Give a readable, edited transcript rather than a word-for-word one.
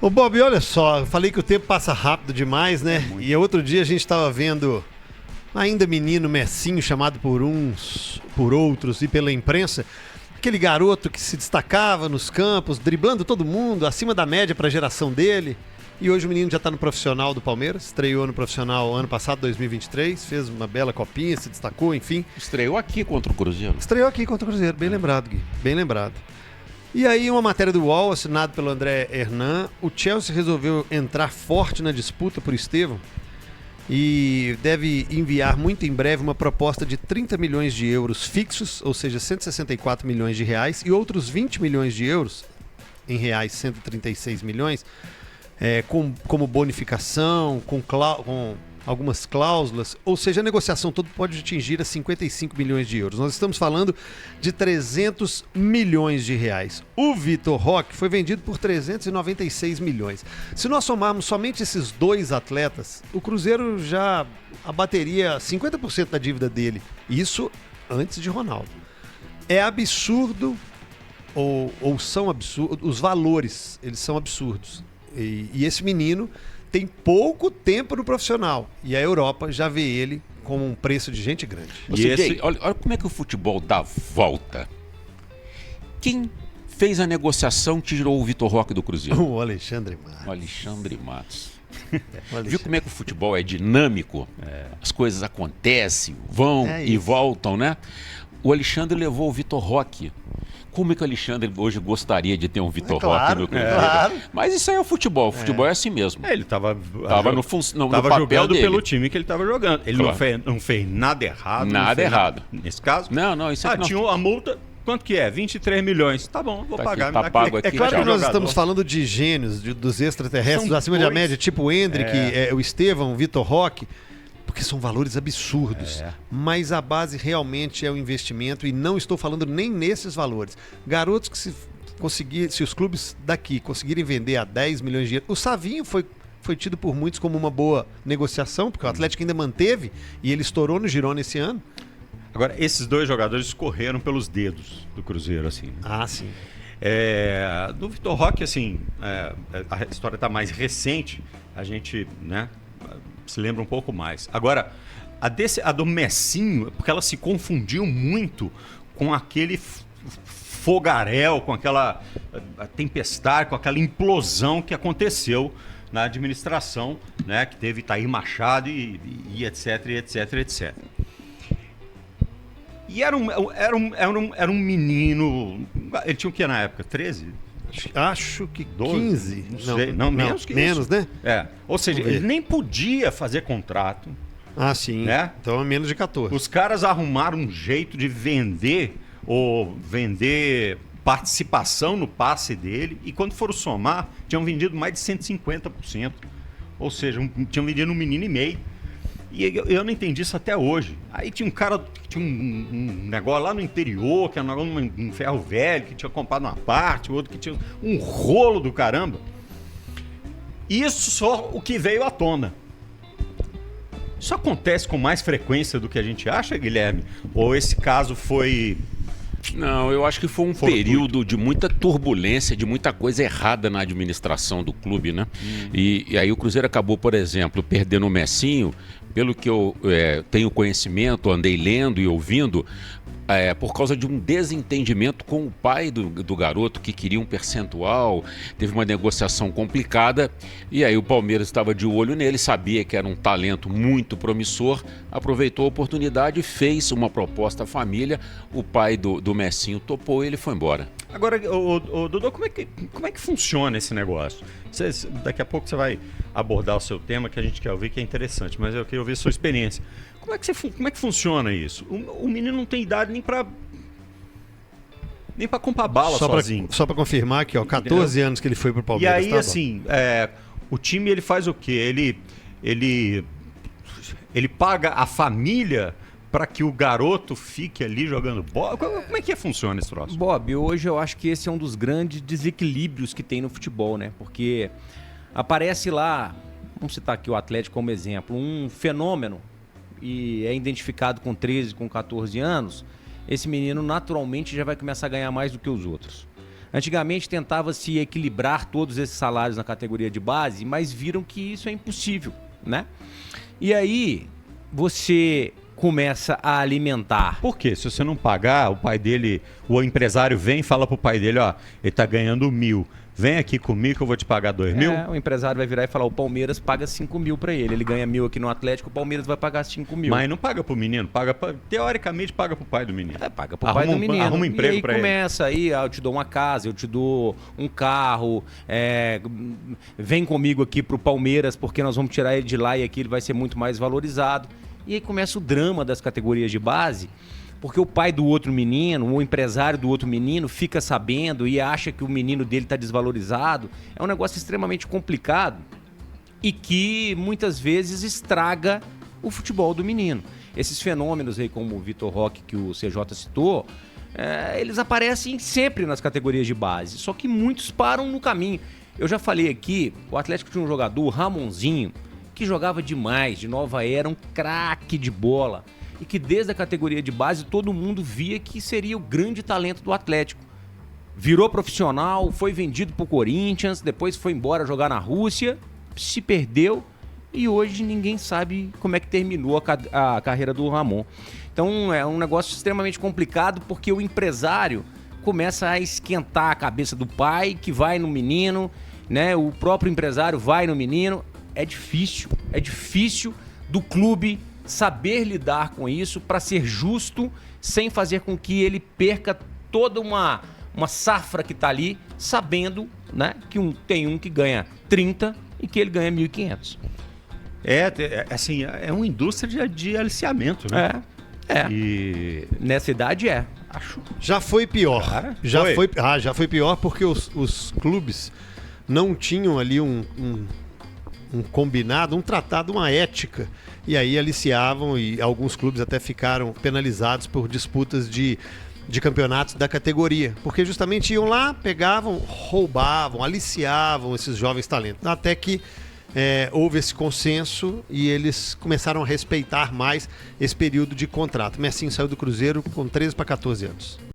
Ô Bob, olha só, eu falei que o tempo passa rápido demais, né? E outro dia a gente estava vendo ainda menino Messinho, chamado por uns, por outros e pela imprensa, aquele garoto que se destacava nos campos, driblando todo mundo, acima da média para a geração dele. E hoje o menino já está no profissional do Palmeiras, estreou no profissional ano passado, 2023, fez uma bela copinha, se destacou, enfim. Estreou aqui contra o Cruzeiro. Estreou aqui contra o Cruzeiro, bem lembrado, Gui, bem lembrado. E aí, uma matéria do UOL, assinado pelo André Hernan, o Chelsea resolveu entrar forte na disputa por Estevão e deve enviar muito em breve uma proposta de 30 milhões de euros fixos, ou seja, 164 milhões de reais, e outros 20 milhões de euros, em reais 136 milhões, como bonificação, com algumas cláusulas, ou seja, a negociação toda pode atingir a 55 milhões de euros. Nós estamos falando de 300 milhões de reais. O Vitor Roque foi vendido por 396 milhões. Se nós somarmos somente esses dois atletas, o Cruzeiro já abateria 50% da dívida dele. Isso antes de Ronaldo. É absurdo, ou são absurdos, os valores, eles são absurdos. E esse menino tem pouco tempo no profissional. E a Europa já vê ele como um preço de gente grande. Olha como é que o futebol dá volta. Quem fez a negociação tirou o Vitor Roque do Cruzeiro? O Alexandre Matos. O Alexandre Matos. Viu como é que o futebol é dinâmico? As coisas acontecem, vão e voltam, né? O Alexandre levou o Vitor Roque. Como é que o Alexandre hoje gostaria de ter um Vitor Roque no Cruzeiro? Claro. Mas isso aí é o futebol. O futebol é assim mesmo. Ele estava no papel jogando dele. Pelo time que ele estava jogando. Ele não fez nada errado. Nada errado. Nesse caso? Não, isso aqui tinha a multa. Quanto que é? 23 milhões. Tá bom, vou pagar. Tá pago aqui. É claro que nós estamos falando de gênios, dos extraterrestres acima da média, tipo o Hendrick, o Estevão, o Vitor Roque, porque são valores absurdos. Mas a base realmente é o investimento, e não estou falando nem nesses valores. Garotos que se os clubes daqui conseguirem vender a 10 milhões de euros... O Savinho foi tido por muitos como uma boa negociação, porque o Atlético ainda manteve, e ele estourou no Girona esse ano. Agora, esses dois jogadores correram pelos dedos do Cruzeiro, assim. Ah, sim. Do Vitor Roque, assim, a história está mais recente, a gente, né, se lembra um pouco mais. Agora, a do Messinho, porque ela se confundiu muito com aquele fogaréu, com aquela tempestade, com aquela implosão que aconteceu na administração, né, que teve Itair Machado e etc, etc, etc. E era um menino. Ele tinha o que na época? 13? Acho que 12, 15. Não sei. Não, menos que menos, isso. Né? Ou seja, ele nem podia fazer contrato. Ah, sim. Né? Então é menos de 14. Os caras arrumaram um jeito de vender participação no passe dele, e quando foram somar, tinham vendido mais de 150%. Ou seja, tinham vendido 1,5 menino. E eu não entendi isso até hoje. Aí tinha um cara que tinha um negócio lá no interior, que era um negócio um ferro velho, que tinha comprado uma parte, outro que tinha um rolo do caramba. Isso só o que veio à tona. Isso acontece com mais frequência do que a gente acha, Guilherme? Ou esse caso foi... Não, eu acho que foi um período de muita turbulência, de muita coisa errada na administração do clube, né? E aí o Cruzeiro acabou, por exemplo, perdendo o Messinho. Pelo que eu tenho conhecimento, andei lendo e ouvindo, por causa de um desentendimento com o pai do garoto, que queria um percentual, teve uma negociação complicada, e aí o Palmeiras estava de olho nele, sabia que era um talento muito promissor, aproveitou a oportunidade e fez uma proposta à família. O pai do Messinho topou e ele foi embora. Agora, Dodô, como é que funciona esse negócio? Daqui a pouco você vai abordar o seu tema, que a gente quer ouvir, que é interessante, mas eu queria ouvir a sua experiência. Como é que funciona isso? O menino não tem idade nem para comprar bala sozinho. Só para confirmar que 14 anos que ele foi pro Palmeiras. E aí, assim, o time ele faz o quê? Ele paga a família para que o garoto fique ali jogando bola? Como é que funciona esse troço? Bob, hoje eu acho que esse é um dos grandes desequilíbrios que tem no futebol, né? Porque aparece lá, vamos citar aqui o Atlético como exemplo, um fenômeno, e é identificado com 13, com 14 anos, esse menino naturalmente já vai começar a ganhar mais do que os outros. Antigamente tentava-se equilibrar todos esses salários na categoria de base, mas viram que isso é impossível, né? E aí você começa a alimentar. Por quê? Se você não pagar, o pai dele, o empresário vem e fala pro pai dele, ó, ele tá ganhando 1.000. Vem aqui comigo que eu vou te pagar 2.000. O empresário vai virar e falar, o Palmeiras paga 5.000 pra ele. Ele ganha 1.000 aqui no Atlético, o Palmeiras vai pagar 5.000. Mas não paga pro menino, teoricamente paga pro pai do menino. Paga pro pai do menino. Arruma um emprego e aí pra começa aí, eu te dou uma casa, eu te dou um carro, vem comigo aqui pro Palmeiras, porque nós vamos tirar ele de lá e aqui ele vai ser muito mais valorizado. E aí começa o drama das categorias de base, porque o pai do outro menino, o empresário do outro menino fica sabendo e acha que o menino dele está desvalorizado. É um negócio extremamente complicado e que muitas vezes estraga o futebol do menino. Esses fenômenos aí, como o Vitor Roque, que o CJ citou, eles aparecem sempre nas categorias de base, só que muitos param no caminho. Eu já falei aqui, o Atlético tinha um jogador, Ramonzinho, que jogava demais, de Nova Era, um craque de bola, e que desde a categoria de base todo mundo via que seria o grande talento do Atlético. Virou profissional, foi vendido pro Corinthians, depois foi embora jogar na Rússia, se perdeu e hoje ninguém sabe como é que terminou a carreira do Ramon. Então é um negócio extremamente complicado porque o empresário começa a esquentar a cabeça do pai, que vai no menino, né? O próprio empresário vai no menino. É difícil do clube saber lidar com isso para ser justo, sem fazer com que ele perca toda uma safra que está ali, sabendo, né, que tem um que ganha 30 e que ele ganha 1.500. Assim, é uma indústria de aliciamento, né? E nessa idade acho. Já foi pior. Cara, já foi pior porque os clubes não tinham ali um combinado, um tratado, uma ética. E aí aliciavam e alguns clubes até ficaram penalizados por disputas de campeonatos da categoria. Porque justamente iam lá, pegavam, roubavam, aliciavam esses jovens talentos. Até que houve esse consenso e eles começaram a respeitar mais esse período de contrato. Messinho saiu do Cruzeiro com 13 para 14 anos.